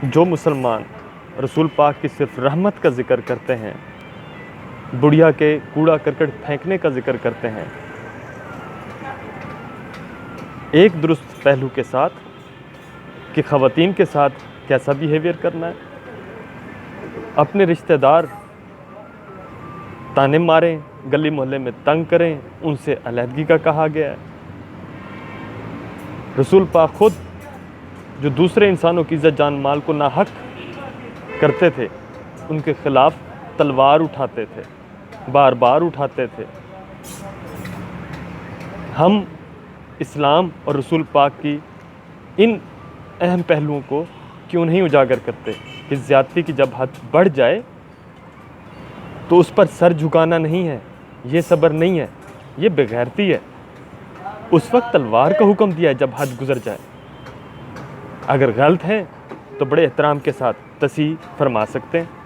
जो मुसलमान रसूल पाक की सिर्फ रहमत का ज़िक्र करते हैं, बुढ़िया के कूड़ा करकट फेंकने का ज़िक्र करते हैं, एक दुरुस्त पहलू के साथ कि ख़वातीन के साथ कैसा बिहेवियर करना है, अपने रिश्तेदार ताने मारें, गली मोहल्ले में तंग करें, उनसे अलहदगी का कहा गया है। रसूल पाक खुद जो दूसरे इंसानों की इज़्ज़त जान माल को नाहक करते थे, उनके ख़िलाफ़ तलवार उठाते थे, बार बार उठाते थे। हम इस्लाम और रसूल पाक की इन अहम पहलुओं को क्यों नहीं उजागर करते कि ज़्यादती की जब हद बढ़ जाए तो उस पर सर झुकाना नहीं है, ये सब्र नहीं है, ये बेगैरती है। उस वक्त तलवार का हुक्म दिया है जब हद गुजर जाए। अगर गलत है तो बड़े एहतराम के साथ तसीह फरमा सकते हैं।